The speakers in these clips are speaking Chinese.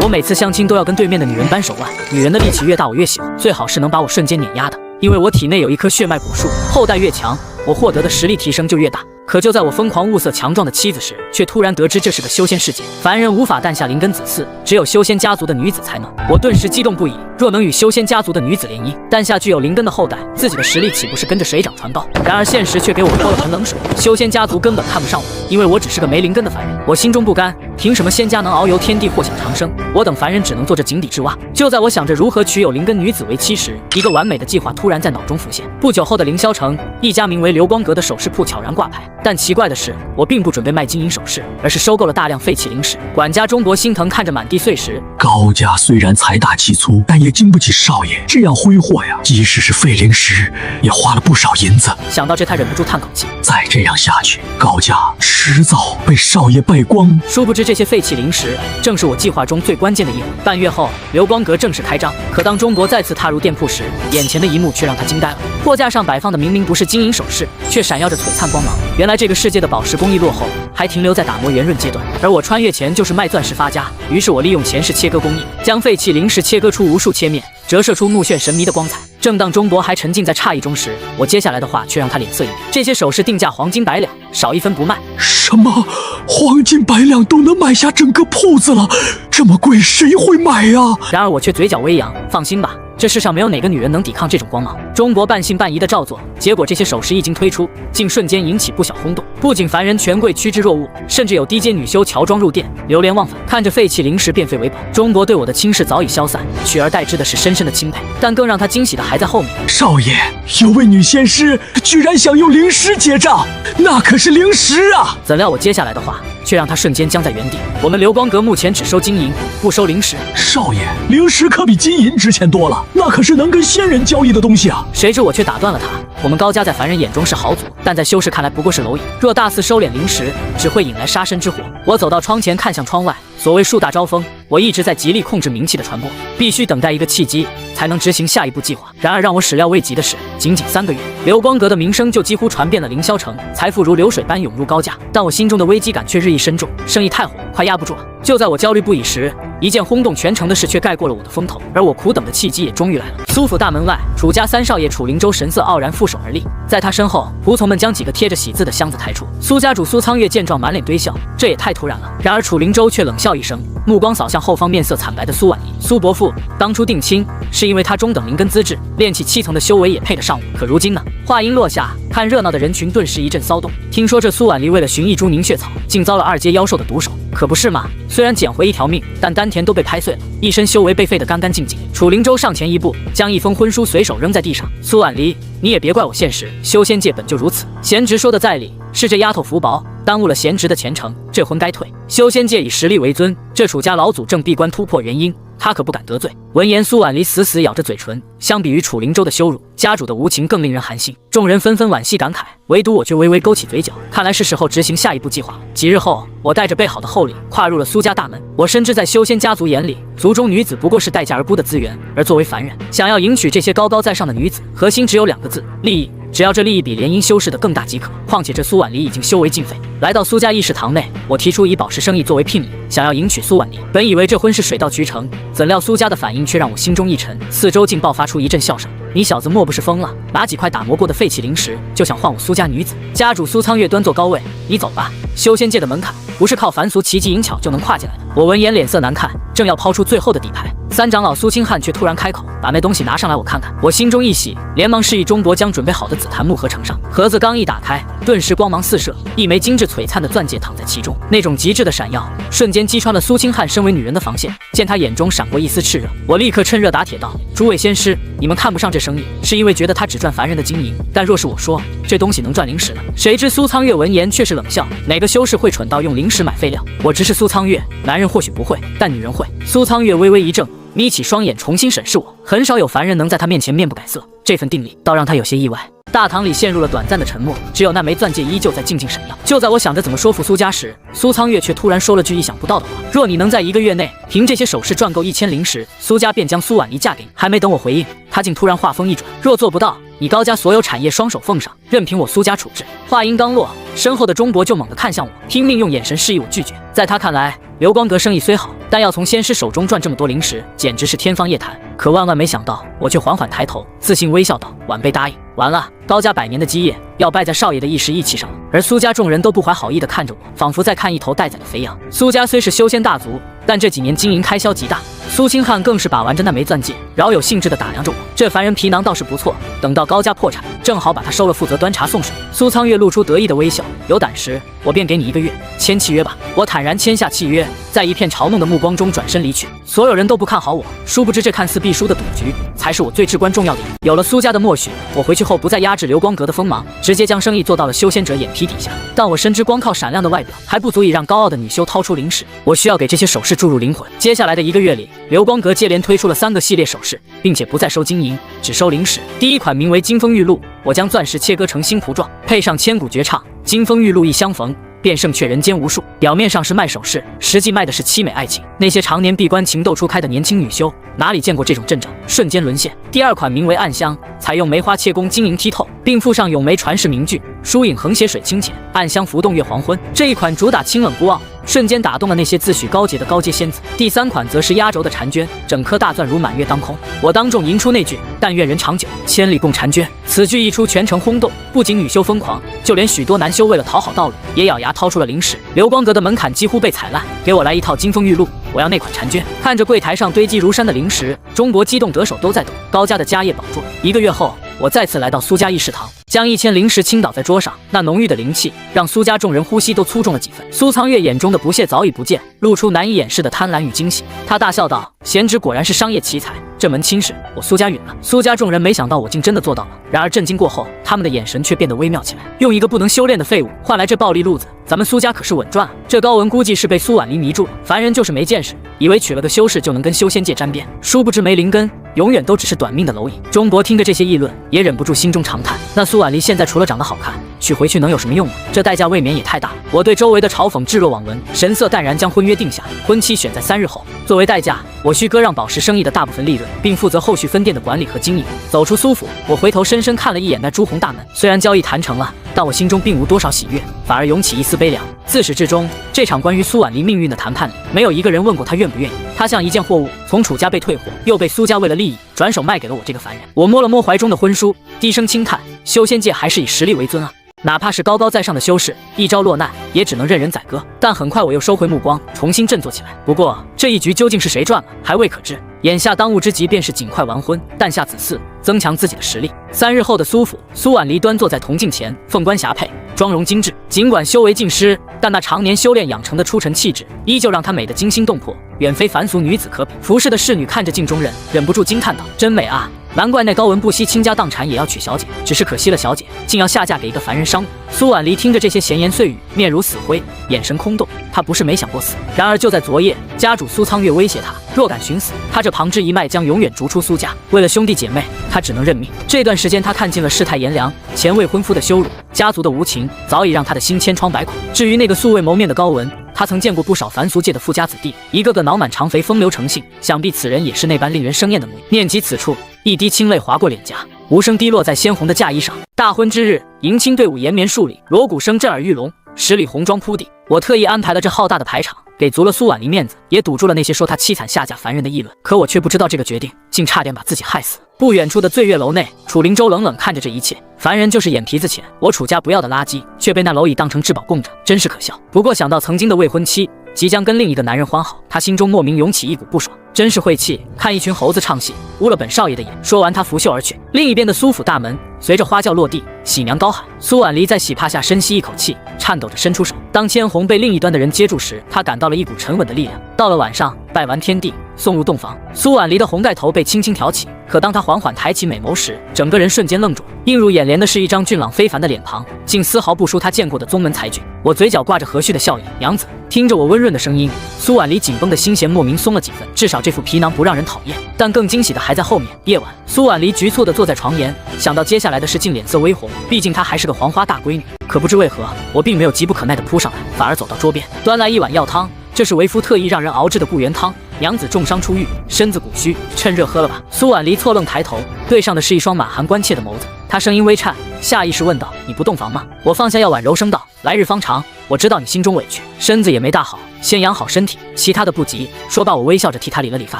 我每次相亲都要跟对面的女人扳手腕，女人的力气越大我越喜欢，最好是能把我瞬间碾压的，因为我体内有一棵血脉古树，后代越强，我获得的实力提升就越大。可就在我疯狂物色强壮的妻子时，却突然得知这是个修仙世界，凡人无法诞下灵根子嗣，只有修仙家族的女子才能。我顿时激动不已，若能与修仙家族的女子联姻，诞下具有灵根的后代，自己的实力岂不是跟着水涨船高？然而现实却给我泼了盆冷水，修仙家族根本看不上我，因为我只是个没灵根的凡人。我心中不甘，凭什么仙家能遨游天地或享长生，我等凡人只能做这井底之蛙？就在我想着如何娶有灵根女子为妻时，一个完美的计划突然在脑中浮现。不久后的凌霄城，一家名为流光阁的首饰铺悄然挂牌，但奇怪的是，我并不准备卖金银首饰，而是收购了大量废弃灵石。管家钟伯心疼看着满地碎石，高家虽然财大气粗，但也经不起少爷这样挥霍呀。即使是废灵石，也花了不少银子。想到这，他忍不住叹口气，再这样下去，高家迟早被少爷败光。殊不知这些废弃灵石正是我计划中最关键的一环。半月后，流光阁正式开张。可当钟伯再次踏入店铺时，眼前的一幕却让他惊呆了。货架上摆放的明明不是金银首饰，却闪耀着璀璨光芒。原来这个世界的宝石工艺落后，还停留在打磨圆润阶段，而我穿越前就是卖钻石发家。于是我利用前世切割工艺，将废弃灵石切割出无数切面，折射出目眩神迷的光彩。正当钟伯还沉浸在诧异中时，我接下来的话却让他脸色一变。这些首饰定价黄金100两，少一分不卖。什么？黄金100两都能买下整个铺子了？这么贵，谁会买呀？然而我却嘴角微扬，放心吧，这世上没有哪个女人能抵抗这种光芒。钟伯半信半疑的照做，结果这些首饰一经推出，竟瞬间引起不小轰动。不仅凡人权贵趋之若鹜，甚至有低阶女修乔装入店，流连忘返。看着废弃灵石变废为宝，钟伯对我的轻视早已消散，取而代之的是深深的钦佩。但更让他惊喜的还在后面。少爷，有位女仙师居然想用灵石结账，那可是灵石啊！怎料我接下来的话却让他瞬间僵在原地。我们流光阁目前只收金银，不收灵石。少爷，灵石可比金银值钱多了，那可是能跟仙人交易的东西啊！谁知我却打断了他。我们高家在凡人眼中是豪族，但在修士看来不过是蝼蚁。若大肆收敛灵石，只会引来杀身之祸。我走到窗前，看向窗外。所谓树大招风，我一直在极力控制名气的传播，必须等待一个契机，才能执行下一步计划。然而让我始料未及的是，仅仅3个月，流光阁的名声就几乎传遍了凌霄城，财富如流水般涌入高家。但我心中的危机感却日益深重，生意太火，快压不住了。就在我焦虑不已时，一件轰动全城的事却盖过了我的风头，而我苦等的契机也终于来了。苏府大门外，楚家3少爷楚灵州神色傲然负手而立，在他身后，仆从们将几个贴着喜字的箱子抬出。苏家主苏苍月见状满脸堆笑，这也太突然了。然而楚灵州却冷笑一声，目光扫向后方面色惨白的苏婉离。苏伯父当初定亲是因为他中等灵根资质，炼气7层的修为也配得上我，可如今呢？话音落下，看热闹的人群顿时一阵骚动。听说这苏婉离为了寻一株凝血草，竟遭了2阶妖兽的毒手，可不是吗？虽然捡回一条命，但丹田都被拍碎了，一身修为被废得干干净净。楚灵州上前一步，将一封婚书随手扔在地上。苏婉离，你也别怪我现实，修仙界本就如此。贤侄说的在理，是这丫头福薄，耽误了贤侄的前程，这婚该退。修仙界以实力为尊，这楚家老祖正闭关突破元婴，他可不敢得罪。闻言，苏婉离死死咬着嘴唇。相比于楚灵州的羞辱，家主的无情更令人寒心。众人纷纷惋惜感慨，唯独我却微微勾起嘴角。看来是时候执行下一步计划了。几日后，我带着备好的厚礼跨入了苏家大门。我深知在修仙家族眼里，族中女子不过是待价而沽的资源，而作为凡人，想要迎娶这些高高在上的女子，核心只有2个字：利益。只要这利益比联姻修士的更大即可。况且这苏婉离已经修为尽废。来到苏家议事堂内，我提出以宝石生意作为聘礼，想要迎娶苏婉离。本以为这婚事水到渠成，怎料苏家的反应却让我心中一沉，四周竟爆发出一阵笑声。你小子莫不是疯了？拿几块打磨过的废弃灵石就想换我苏家女子？家主苏苍月端坐高位，你走吧。修仙界的门槛不是靠凡俗奇技淫巧就能跨进来的。我闻言脸色难看，正要抛出最后的底牌，3长老苏清汉却突然开口，把那东西拿上来我看看。我心中一喜，连忙示意钟伯将准备好的紫檀木盒呈上。盒子刚一打开，顿时光芒四射，一枚精致璀璨的钻戒躺在其中，那种极致的闪耀瞬间击穿了苏清汉身为女人的防线。见他眼中闪过一丝炽热，我立刻趁热打铁道：诸位仙师，你们看不上这生意，是因为觉得他只赚凡人的金银，但若是我说这东西能赚灵石呢？谁知苏苍月闻言却是冷笑：哪个修士会蠢到用灵石买废料？我直视苏苍月，男人或许不会，但女人会。苏苍月微微一怔，眯起双眼重新审视我。很少有凡人能在他面前面不改色，这份定力倒让他有些意外。大堂里陷入了短暂的沉默，只有那枚钻戒依旧在静静闪耀。就在我想着怎么说服苏家时，苏苍月却突然说了句意想不到的话：若你能在1个月内凭这些首饰赚够1000灵石，苏家便将苏婉离嫁给你。还没等我回应，他竟突然话锋一转：若做不到，你高家所有产业双手奉上，任凭我苏家处置。话音刚落，身后的钟伯就猛地看向我，拼命用眼神示意我拒绝。在他看来，刘光阁生意虽好，但要从仙师手中赚这么多灵石，简直是天方夜谭。可万万没想到，我却缓缓抬头，自信微笑道：“晚辈答应。”完了，高家100年的基业要败在少爷的一时意气上了。而苏家众人都不怀好意地看着我，仿佛在看一头待宰的肥羊。苏家虽是修仙大族，但这几年经营开销极大。苏清汉更是把玩着那枚钻戒，饶有兴致地打量着我。这凡人皮囊倒是不错，等到高家破产，正好把他收了，负责端茶送水。苏苍月露出得意的微笑，有胆识，我便给你1个月，签契约吧。我坦然签下契约，在一片嘲弄的目光中转身离去。所有人都不看好我，殊不知这看似必输的赌局，才是我最至关重要的一步。有了苏家的默许，我回去后不再压制流光阁的锋芒，直接将生意做到了修仙者眼皮底下。但我深知，光靠闪亮的外表还不足以让高傲的女修掏出灵石，我需要给这些首饰注入灵魂。接下来的1个月里，流光阁接连推出了3个系列首饰，并且不再收金银，只收灵石。第一款名为金风玉露，我将钻石切割成星蒲状，配上千古绝唱“金风玉露一相逢，便胜却人间无数”。表面上是卖首饰，实际卖的是凄美爱情。那些常年闭关情窦初开的年轻女修，哪里见过这种阵仗，瞬间沦陷。第二款名为暗香，采用梅花切工，晶莹剔透，并附上咏梅传世名句“疏影横斜水清浅，暗香浮动月黄昏”。这一款主打清冷不傲，瞬间打动了那些自诩高洁的高阶仙子。第3款则是压轴的婵娟，整颗大钻如满月当空。我当众吟出那句“但愿人长久，千里共婵娟”。此句一出，全城轰动，不仅女修疯狂，就连许多男修为了讨好道侣，也咬牙掏出了灵石。流光阁的门槛几乎被踩烂，给我来一套金风玉露，我要那款婵娟。看着柜台上堆积如山的灵石，钟国激动得手都在抖。高家的家业保住了。1个月后，我再次来到苏家议事堂，将1000灵石倾倒在桌上，那浓郁的灵气让苏家众人呼吸都粗重了几分。苏苍月眼中的不屑早已不见，露出难以掩饰的贪婪与惊喜。他大笑道：“贤侄果然是商业奇才，这门亲事我苏家允了。”苏家众人没想到我竟真的做到了，然而震惊过后，他们的眼神却变得微妙起来。用一个不能修炼的废物换来这暴利路子，咱们苏家可是稳赚啊！这高文估计是被苏婉离迷住了，凡人就是没见识，以为娶了个修士就能跟修仙界沾边，殊不知没灵根，永远都只是短命的蝼蚁。钟国听着这些议论，也忍不住心中长叹：那苏婉离现在除了长得好看，娶回去能有什么用呢？这代价未免也太大了。我对周围的嘲讽置若罔闻，神色淡然，将婚约定下，婚期选在3日后。作为代价，我需割让宝石生意的大部分利润，并负责后续分店的管理和经营。走出苏府，我回头深深看了一眼那朱红大门，虽然交易谈成了，但我心中并无多少喜悦，反而涌起一丝悲凉。自始至终，这场关于苏婉离命运的谈判里，没有一个人问过她愿不愿意。她像一件货物，从楚家被退货，又被苏家为了利益转手卖给了我这个凡人。我摸了摸怀中的婚书，低声轻叹：修仙界还是以实力为尊啊！哪怕是高高在上的修士，一朝落难也只能任人宰割。但很快我又收回目光，重新振作起来。不过这一局究竟是谁赚了，还未可知。眼下当务之急便是尽快完婚，诞下子嗣，增强自己的实力。3日后的苏府，苏婉离端坐在铜镜前，凤冠霞帔，妆容精致。尽管修为尽失，但那常年修炼养成的出尘气质，依旧让她美得惊心动魄，远非凡俗女子可比。服侍的侍女看着镜中人，忍不住惊叹道：“真美啊！难怪那高文不惜倾家荡产也要娶小姐，只是可惜了小姐竟要下嫁给一个凡人商贾。”苏婉离听着这些闲言碎语，面如死灰，眼神空洞。她不是没想过死，然而就在昨夜，家主苏苍月威胁她，若敢寻死，她这旁支一脉将永远逐出苏家。为了兄弟姐妹，她只能认命。这段时间，她看尽了世态炎凉，前未婚夫的羞辱，家族的无情，早已让她的心千疮百孔。至于那个素未谋面的高文，他曾见过不少凡俗界的富家子弟，一个个脑满肠肥，风流成性，想必此人也是那般令人生厌的模样。念及此处，一滴清泪划过脸颊，无声滴落在鲜红的嫁衣上。大婚之日，迎亲队伍延绵数里，锣鼓声震耳欲聋，10里红妆铺地。我特意安排了这浩大的排场，给足了苏婉离面子，也堵住了那些说她凄惨下嫁凡人的议论。可我却不知道，这个决定竟差点把自己害死。不远处的醉月楼内，楚灵州冷冷看着这一切。凡人就是眼皮子浅，我楚家不要的垃圾，却被那蝼蚁当成至宝供着，真是可笑。不过想到曾经的未婚妻即将跟另一个男人欢好，他心中莫名涌起一股不爽，真是晦气。看一群猴子唱戏，污了本少爷的眼。说完，他拂袖而去。另一边的苏府大门随着花轿落地，喜娘高喊。苏婉离在喜帕下深吸一口气，颤抖着伸出手。当千红被另一端的人接住时，他感到了一股沉稳的力量。到了晚上，拜完天地，送入洞房。苏婉离的红盖头被轻轻挑起，可当她缓缓抬起美眸时，整个人瞬间愣住。映入眼帘的是一张俊朗非凡的脸庞，竟丝毫不输她见过的宗门才俊。我嘴角挂着和煦的笑意，娘子。听着我温润的声音，苏婉离紧绷的心弦莫名松了几分，至少这副皮囊不让人讨厌。但更惊喜的还在后面。夜晚，苏婉离局促地坐在床沿，想到接下来的事，竟脸色微红。毕竟她还是个黄花大闺女。可不知为何，我并没有急不可耐地扑上来，反而走到桌边，端来一碗药汤。这是为夫特意让人熬制的固元汤。娘子重伤初愈，身子骨虚，趁热喝了吧。苏婉离错愣抬头，对上的是一双满含关切的眸子。她声音微颤，下意识问道：“你不洞房吗？”我放下药碗，柔声道：“来日方长，我知道你心中委屈，身子也没大好，先养好身体，其他的不急。说罢，我微笑着替他理了理发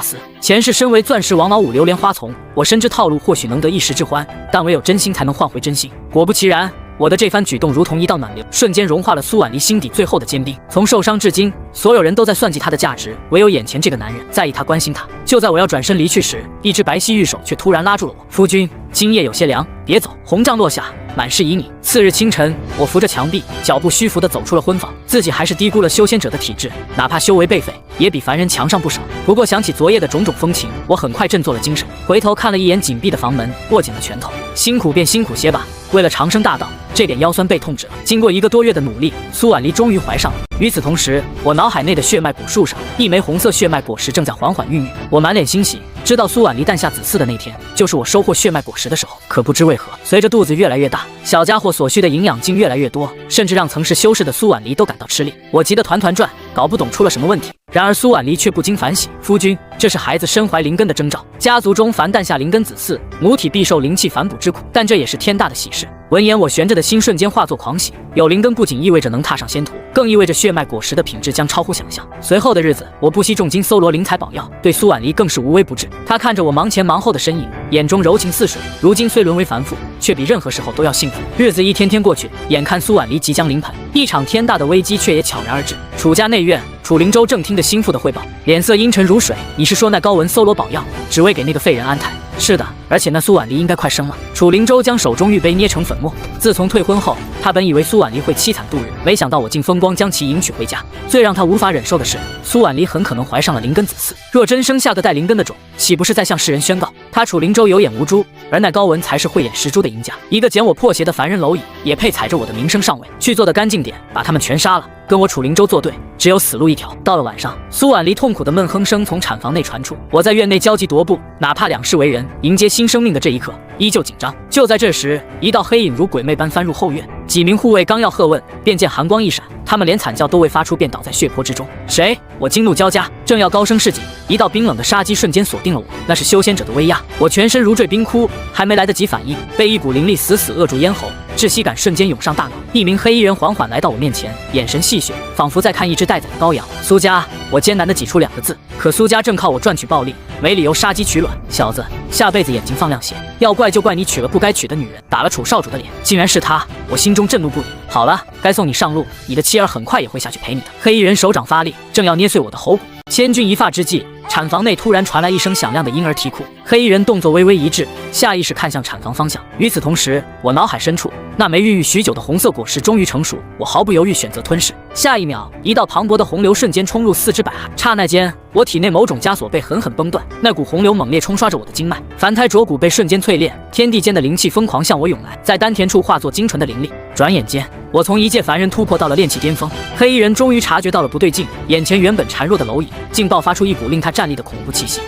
丝。前世身为钻石王老五榴莲花丛，我深知套路或许能得一时之欢，但唯有真心才能换回真心。果不其然，我的这番举动如同一道暖流，瞬间融化了苏婉离心底最后的坚冰。从受伤至今，所有人都在算计她的价值，唯有眼前这个男人在意她、关心她。就在我要转身离去时，一只白皙玉手却突然拉住了我。夫君，今夜有些凉，别走。红帐落下，满是旖旎。次日清晨，我扶着墙壁，脚步虚浮地走出了婚房。自己还是低估了修仙者的体质，哪怕修为被废，也比凡人强上不少。不过想起昨夜的种种风情，我很快振作了精神，回头看了一眼紧闭的房门，握紧了拳头。辛苦便辛苦些吧，为了长生大道，这点腰酸背痛止了。经过1个多月的努力，苏婉离终于怀上了。与此同时，我脑海内的血脉果树上，一枚红色血脉果实正在缓缓孕育。我满脸欣喜，知道苏婉离诞下子嗣的那天，就是我收获血脉果实的时候。可不知为何，随着肚子越来越大，小家伙所需的营养竟越来越多，甚至让曾是修士的苏婉离都感到吃力。我急得团团转，搞不懂出了什么问题。然而苏婉离却不禁反省：夫君，这是孩子身怀灵根的征兆。家族中凡诞下灵根子嗣，母体必受灵气反哺之苦，但这也是天大的喜事。闻言，我悬着的心瞬间化作狂喜。有灵根不仅意味着能踏上仙途，更意味着血脉果实的品质将超乎想象。随后的日子，我不惜重金搜罗灵材宝药，对苏婉离更是无微不至。她看着我忙前忙后的身影，眼中柔情似水。如今虽沦为凡妇，却比任何时候都要幸福。日子一天天过去，眼看苏婉离即将临盆，一场天大的危机却也悄然而至。楚家内院，楚灵州正听着心腹的汇报，脸色阴沉如水。你是说那高文搜罗宝药，只为给那个废人安胎？是的，而且那苏婉离应该快生了。楚灵州将手中玉杯捏成粉末。自从退婚后，他本以为苏婉离会凄惨度日，没想到我竟风光将其迎娶回家。最让他无法忍受的是，苏婉离很可能怀上了灵根子嗣。若真生下个带灵根的种，岂不是在向世人宣告他楚灵州有眼无珠，而那高文才是慧眼识珠的赢家？一个捡我破鞋的凡人蝼蚁，也配踩着我的名声上位？去做的干净点，把他们全杀了，跟我楚灵州作对，只有死路一条。到了晚上，苏婉离痛苦的闷哼声从产房内传出，我在院内焦急踱步，哪怕两世为人，迎接新生命的这一刻依旧紧张。就在这时，一道黑影如鬼魅般翻入后院，几名护卫刚要喝问，便见寒光一闪，他们连惨叫都未发出，便倒在血泊之中。谁？我惊怒交加，正要高声示警，一道冰冷的杀机瞬间锁定了我，那是修仙者的威压。我全身如坠冰窟，还没来得及反应，被一股灵力死死扼住咽喉，窒息感瞬间涌上大脑。一名黑衣人缓缓来到我面前，眼神戏谑，仿佛在看一只待宰的羔羊。苏家，我艰难地挤出2个字，可苏家正靠我赚取暴利，没理由杀鸡取卵。小子，下辈子眼睛放亮些，要怪就怪你娶了不该娶的女人，打了楚少主的脸。竟然是他，我心中震怒不已。好了，该送你上路，你的妻儿很快也会下去陪你的。黑衣人手掌发力，正要捏碎我的喉骨。千钧一发之际，产房内突然传来一声响亮的婴儿啼哭。黑衣人动作微微一滞，下意识看向产房方向。与此同时，我脑海深处那枚孕育许久的红色果实终于成熟，我毫不犹豫选择吞噬。下一秒，一道磅礴的洪流瞬间冲入4肢百骸，刹那间，我体内某种枷锁被狠狠崩断，那股洪流猛烈冲刷着我的经脉，凡胎浊骨被瞬间淬炼，天地间的灵气疯狂向我涌来，在丹田处化作精纯的灵力。转眼间，我从一介凡人突破到了炼气巅峰。黑衣人终于察觉到了不对劲，眼前原本孱弱的蝼蚁竟爆发出一股令他战栗的恐怖气息。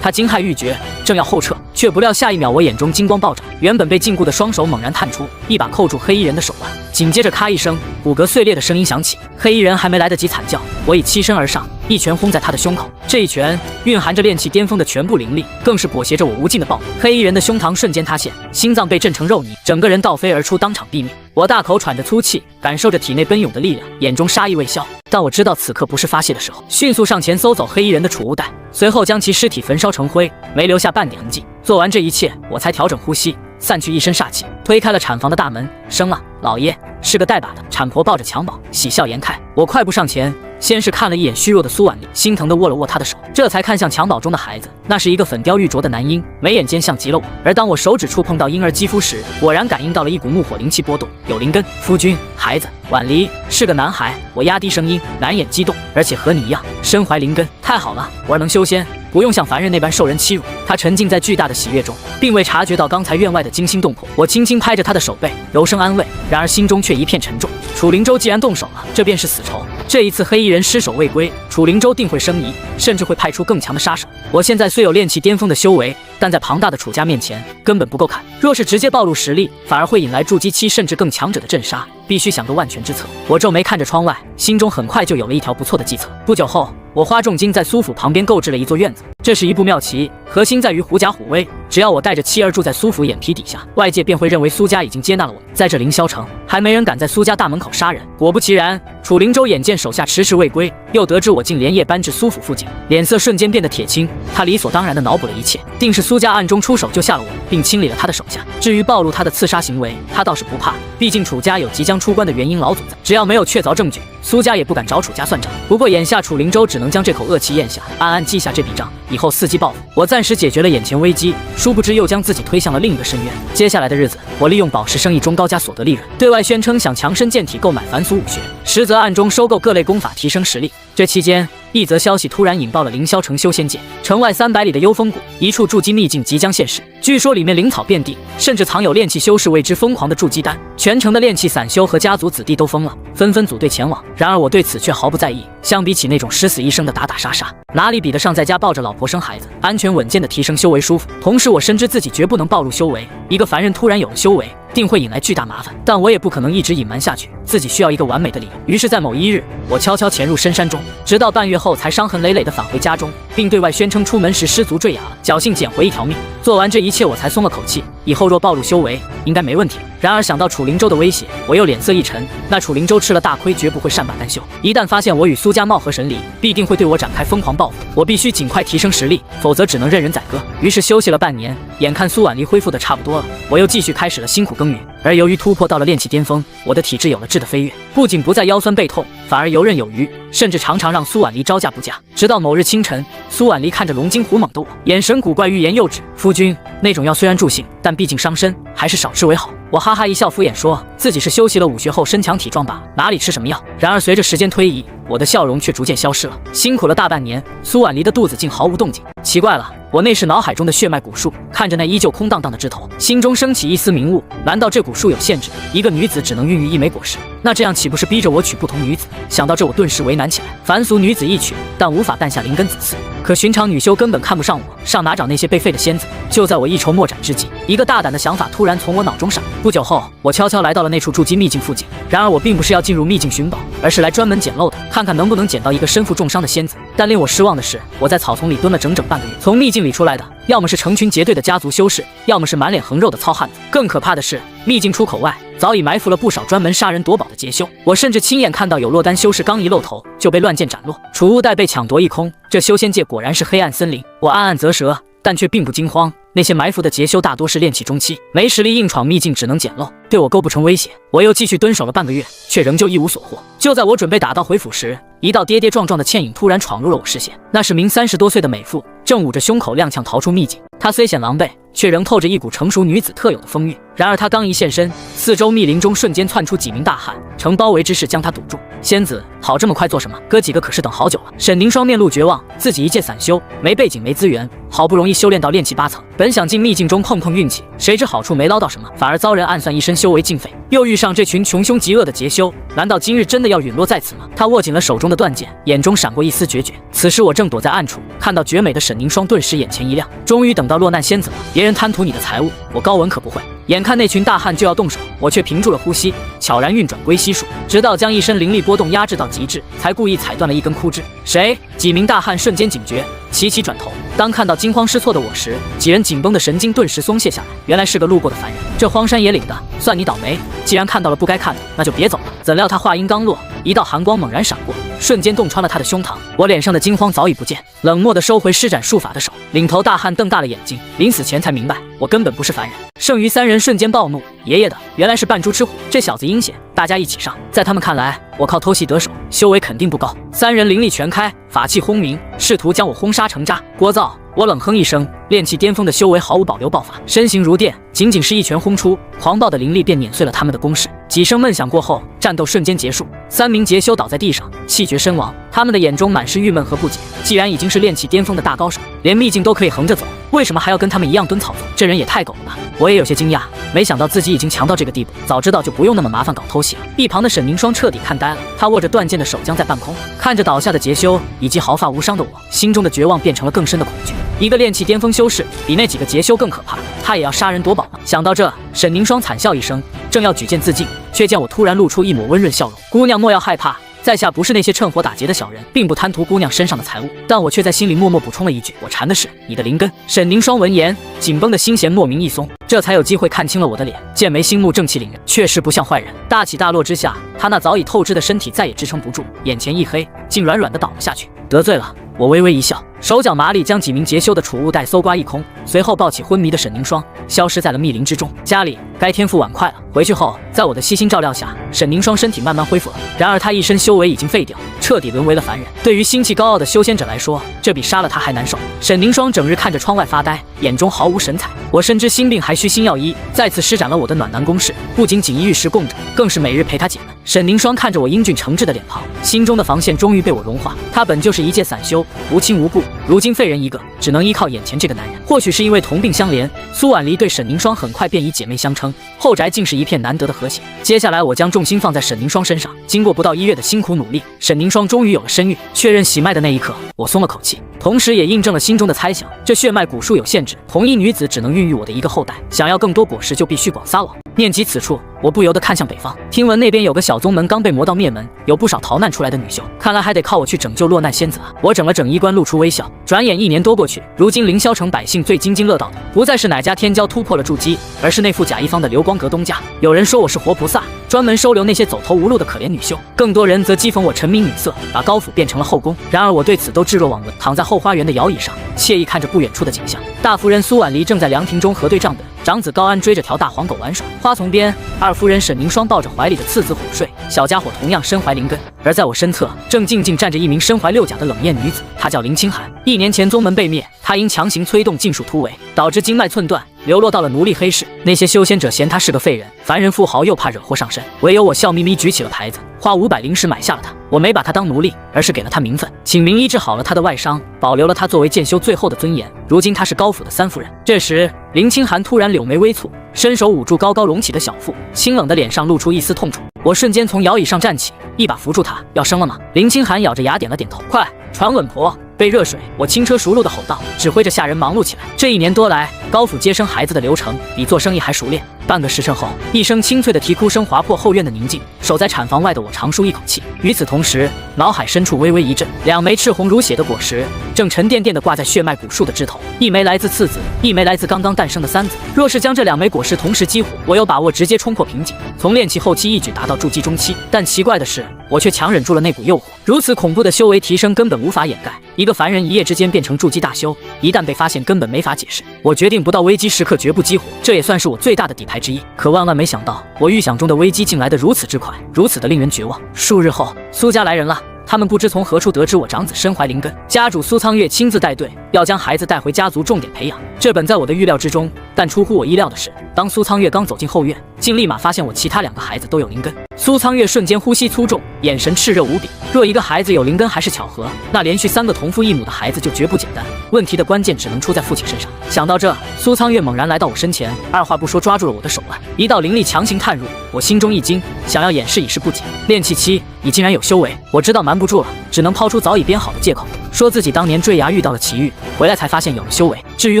他惊骇欲绝，正要后撤，却不料下一秒我眼中金光暴涨，原本被禁锢的双手猛然探出，一把扣住黑衣人的手腕。紧接着咔一声，骨骼碎裂的声音响起，黑衣人还没来得及惨叫，我已欺身而上，一拳轰在他的胸口。这一拳蕴含着炼气巅峰的全部灵力，更是裹挟着我无尽的暴力。黑衣人的胸膛瞬间塌陷，心脏被震成肉泥，整个人倒飞而出，当场毙命。我大口喘着粗气，感受着体内奔涌的力量，眼中杀意未消。但我知道此刻不是发泄的时候，迅速上前搜走黑衣人的储物袋，随后将其尸体焚烧成灰，没留下半点痕迹。做完这一切，我才调整呼吸，散去一身煞气，推开了产房的大门。生了，老爷，是个带把的。产婆抱着襁褓，喜笑颜开。我快步上前，先是看了一眼虚弱的苏婉离，心疼地握了握她的手，这才看向襁褓中的孩子，那是一个粉雕玉琢的男婴，眉眼间像极了我。而当我手指触碰到婴儿肌肤时，果然感应到了一股怒火灵气波动，有灵根。夫君，孩子婉离是个男孩。我压低声音，难掩激动，而且和你一样身怀灵根，太好了，我儿能修仙，不用像凡人那般受人欺辱。他沉浸在巨大的喜悦中，并未察觉到刚才院外的惊心动魄。我轻轻拍着他的手背，柔声安慰，然而心中却一片沉重。楚灵州既然动手了，这便是死仇。这一次黑衣人失手未归，楚灵州定会生疑，甚至会派出更强的杀手。我现在虽有炼气巅峰的修为，但在庞大的楚家面前根本不够看。若是直接暴露实力，反而会引来筑基期甚至更强者的镇杀。必须想个万全之策。我皱眉看着窗外，心中很快就有了一条不错的计策。不久后，我花重金在苏府旁边购置了一座院子，这是一部妙棋，核心在于狐假虎威。只要我带着妻儿住在苏府眼皮底下，外界便会认为苏家已经接纳了我们。在这凌霄城，还没人敢在苏家大门口杀人。果不其然，楚灵州眼见手下迟迟未归，又得知我竟连夜搬至苏府附近，脸色瞬间变得铁青。他理所当然地脑补了一切，定是苏家暗中出手救下了我，并清理了他的手下。至于暴露他的刺杀行为，他倒是不怕，毕竟楚家有即将出关的元婴老祖在，只要没有确凿证据，苏家也不敢找楚家算账。不过眼下楚灵州只能将这口恶气咽下，暗暗记下这笔账，以后伺机报复。我暂时解决了眼前危机，殊不知又将自己推向了另一个深渊。接下来的日子，我利用宝石生意中高价所得利润，对外宣称想强身健体，购买凡俗武学，实则暗中收购各类功法，提升实力。这期间，一则消息突然引爆了凌霄城修仙界。城外300里的幽风谷，一处筑基秘境即将现世，据说里面灵草遍地，甚至藏有炼器修士为之疯狂的筑基丹。全城的炼器散修和家族子弟都疯了，纷纷组队前往。然而我对此却毫不在意，相比起那种十死一生的打打杀杀，哪里比得上在家抱着老婆生孩子，安全稳健的提升修为舒服。同时我深知自己绝不能暴露修为，一个凡人突然有了修为，定会引来巨大麻烦，但我也不可能一直隐瞒下去，自己需要一个完美的理由。于是，在某一日，我悄悄潜入深山中，直到半月后才伤痕累累地返回家中，并对外宣称出门时失足坠崖了，侥幸捡回一条命。做完这一切，我才松了口气，以后若暴露修为，应该没问题。然而想到楚灵州的威胁，我又脸色一沉。那楚灵州吃了大亏，绝不会善罢甘休，一旦发现我与苏家貌合神离，必定会对我展开疯狂报复。我必须尽快提升实力，否则只能任人宰割。于是休息了半年，眼看苏婉离恢复的差不多了，我又继续开始了辛苦耕耘。而由于突破到了炼气巅峰，我的体质有了质的飞跃，不仅不再腰酸背痛，反而游刃有余，甚至常常让苏婉离招架不佳。直到某日清晨，苏婉离看着龙精虎猛的我，眼神古怪，欲言又止。夫君，那种药虽然助兴，但毕竟伤身，还是少吃为好。我哈哈一笑，敷衍说自己是修习了武学后身强体壮罢了，哪里吃什么药。然而随着时间推移，我的笑容却逐渐消失了。辛苦了大半年，苏婉离的肚子竟毫无动静。奇怪了，我那时脑海中的血脉古树，看着那依旧空荡荡的枝头，心中升起一丝明悟。难道这古树有限制，一个女子只能孕育一枚果实？那这样岂不是逼着我娶不同女子？想到这，我顿时为难起来。凡俗女子易娶，但无法诞下灵根子嗣。可寻常女修根本看不上我，上哪找那些被废的仙子？就在我一筹莫展之际，一个大胆的想法突然从我脑中闪。不久后，我悄悄来到了那处筑基秘境附近。然而我并不是要进入秘境寻宝，而是来专门捡漏的，看看能不能捡到一个身负重伤的仙子。但令我失望的是，我在草丛里蹲了整整半个月，从秘境里出来的，要么是成群结队的家族修士，要么是满脸横肉的糙汉子。更可怕的是，秘境出口外早已埋伏了不少专门杀人夺宝的劫修。我甚至亲眼看到有落单修士刚一露头就被乱箭斩落，储物袋被抢夺一空。这修仙界果然是黑暗森林。我暗暗啧舌，但却并不惊慌。那些埋伏的劫修大多是炼气中期，没实力硬闯秘境，只能捡漏，对我构不成威胁。我又继续蹲守了半个月，却仍旧一无所获。就在我准备打道回府时，一道跌跌撞撞的倩影突然闯入了我视线。那是名30多岁的美妇，正捂着胸口踉跄逃出秘境。她虽显狼狈，却仍透着一股成熟女子特有的风韵。然而她刚一现身，四周密林中瞬间窜出几名大汉，呈包围之势将她堵住。仙子，跑这么快做什么？哥几个可是等好久了。沈凝霜面露绝望，自己一介散修，没背景没资源，好不容易修炼到炼气8层，本想进秘境中碰碰运气，谁知好处没捞到什么，反而遭人暗算，一身修为尽废。又遇上这群穷凶极恶的劫修，难道今日真的要陨落在此吗？他握紧了手中的断剑，眼中闪过一丝决绝。此时我正躲在暗处，看到绝美的沈凝霜，顿时眼前一亮。终于等到落难仙子了，别人贪图你的财物，我高文可不会。眼看那群大汉就要动手，我却屏住了呼吸，悄然运转归西术，直到将一身灵力波动压制到极致，才故意踩断了一根枯枝。谁？几名大汉瞬间警觉，齐齐转头。当看到惊慌失措的我时，几人紧绷的神经顿时松懈下来，原来是个路过的凡人。这荒山野岭的，算你倒霉。既然看到了不该看的，那就别走了。怎料他话音刚落，一道寒光猛然闪过，瞬间洞穿了他的胸膛。我脸上的惊慌早已不见，冷漠地收回施展术法的手。领头大汉瞪大了眼睛，临死前才明白，我根本不是凡人。剩余3人瞬间暴怒，爷爷的，原来是扮猪吃虎，这小子阴险，大家一起上。在他们看来，我靠偷袭得手，修为肯定不高。3人灵力全开，法器轰鸣，试图将我轰杀成渣。聒噪！我冷哼一声，炼气巅峰的修为毫无保留爆发，身形如电，仅仅是一拳轰出，狂暴的灵力便碾碎了他们的攻势。几声闷响过后，战斗瞬间结束，3名劫修倒在地上，气绝身亡。他们的眼中满是郁闷和不解。既然已经是炼气巅峰的大高手，连秘境都可以横着走，为什么还要跟他们一样蹲草丛？这人也太狗了吧！我也有些惊讶，没想到自己已经强到这个地步，早知道就不用那么麻烦搞偷袭了。一旁的沈凝霜彻底看呆了，他握着断剑的手僵在半空，看着倒下的劫修以及毫发无伤的我，心中的绝望变成了更深的恐惧。一个炼气巅峰修士比那几个劫修更可怕，他也要杀人夺宝吗？想到这，沈凝霜惨笑一声，正要举剑自尽，却见我突然露出一抹温润笑容。姑娘莫要害怕，在下不是那些趁火打劫的小人，并不贪图姑娘身上的财物，但我却在心里默默补充了一句：我馋的是你的灵根。沈凝霜闻言，紧绷的心弦莫名一松，这才有机会看清了我的脸，剑眉星目，正气凛然，确实不像坏人。大起大落之下，他那早已透支的身体再也支撑不住，眼前一黑，竟软软的倒了下去。得罪了。我微微一笑，手脚麻利将几名劫修的储物袋搜刮一空，随后抱起昏迷的沈凝霜，消失在了密林之中。家里该添副碗筷了。回去后，在我的悉心照料下，沈凝霜身体慢慢恢复了。然而她一身修为已经废掉，彻底沦为了凡人。对于心气高傲的修仙者来说，这比杀了他还难受。沈凝霜整日看着窗外发呆，眼中毫无神采。我深知心病还需心药医，再次施展了我的暖男攻势，不仅锦衣玉食供着，更是每日陪她解闷。沈凝霜看着我英俊诚挚的脸庞，心中的防线终于被我融化。她本就是一介散修，无亲无故，如今废人一个，只能依靠眼前这个男人。或许是因为同病相怜，苏婉离对沈凝霜很快便以姐妹相称，后宅竟是一片难得的和谐。接下来我将重心放在沈凝霜身上，经过不到1月的辛苦努力，沈凝霜终于有了身孕。确认喜脉的那一刻，我松了口气，同时也印证了心中的猜想，这血脉古数有限制，同一女子只能孕育我的一个后代，想要更多果实就必须广撒网。念及此处，我不由得看向北方，听闻那边有个小宗门刚被魔道灭门，有不少逃难出来的女修，看来还得靠我去拯救落难仙子啊！我整了整衣冠，露出微笑。转眼1年多过去，如今凌霄城百姓最津津乐道的，不再是哪家天骄突破了筑基，而是那副假一方的流光阁东家。有人说我是活菩萨，专门收留那些走投无路的可怜女修；更多人则讥讽我沉迷女色，把高府变成了后宫。然而我对此都置若罔闻，躺在后花园的摇椅上，惬意看着不远处的景象。大夫人苏婉离正在凉亭中核对账本，长子高安追着条大黄狗玩耍。花丛边，二夫人沈凝霜抱着怀里的次子虎睡，小家伙同样身怀灵根。而在我身侧，正静静站着一名身怀6甲的冷艳女子，她叫林清寒。1年前宗门被灭，她因强行催动禁术突围，导致经脉寸断，流落到了奴隶黑市。那些修仙者嫌她是个废人，凡人富豪又怕惹祸上身，唯有我笑眯眯举起了牌子，花500灵石买下了她。我没把她当奴隶，而是给了她名分，请名医治好了她的外伤，保留了她作为剑修最后的尊严。如今她是高府的3夫人。这时林清寒突然柳眉微蹙，伸手捂住高高隆起的小腹，清冷的脸上露出一丝痛楚。我瞬间从摇椅上站起，一把扶住她。要生了吗？林清寒咬着牙点了点头。快传稳婆，备热水。我轻车熟路的吼道，指挥着下人忙碌起来。这1年多来，高府接生孩子的流程比做生意还熟练。半个时辰后，一声清脆的啼哭声划破后院的宁静。守在产房外的我长舒一口气。与此同时，脑海深处微微一震，2枚赤红如血的果实正沉甸甸地挂在血脉古树的枝头，一枚来自次子，一枚来自刚刚诞生的3子。若是将这2枚果实同时激活，我有把握直接冲破瓶颈，从炼气后期一举达到筑基中期。但奇怪的是，我却强忍住了那股诱惑。如此恐怖的修为提升根本无法掩盖，一个凡人一夜之间变成筑基大修，一旦被发现根本没法解释。我决定不到危机时刻绝不激活，这也算是我最大的底牌之一。可万万没想到，我预想中的危机竟来得如此之快，如此的令人绝望。数日后，苏家来人了。他们不知从何处得知我长子身怀灵根，家主苏苍月亲自带队，要将孩子带回家族重点培养。这本在我的预料之中，但出乎我意料的是，当苏苍月刚走进后院，竟立马发现我其他2个孩子都有灵根。苏苍月瞬间呼吸粗重，眼神炽热无比。若一个孩子有灵根还是巧合，那连续3个同父异母的孩子就绝不简单。问题的关键只能出在父亲身上。想到这，苏苍月猛然来到我身前，二话不说抓住了我的手腕，一道灵力强行探入。我心中一惊，想要掩饰已是不及。炼气期，你竟然有修为！我知道瞒不住了，只能抛出早已编好的借口，说自己当年坠崖遇到了奇遇，回来才发现有了修为。至于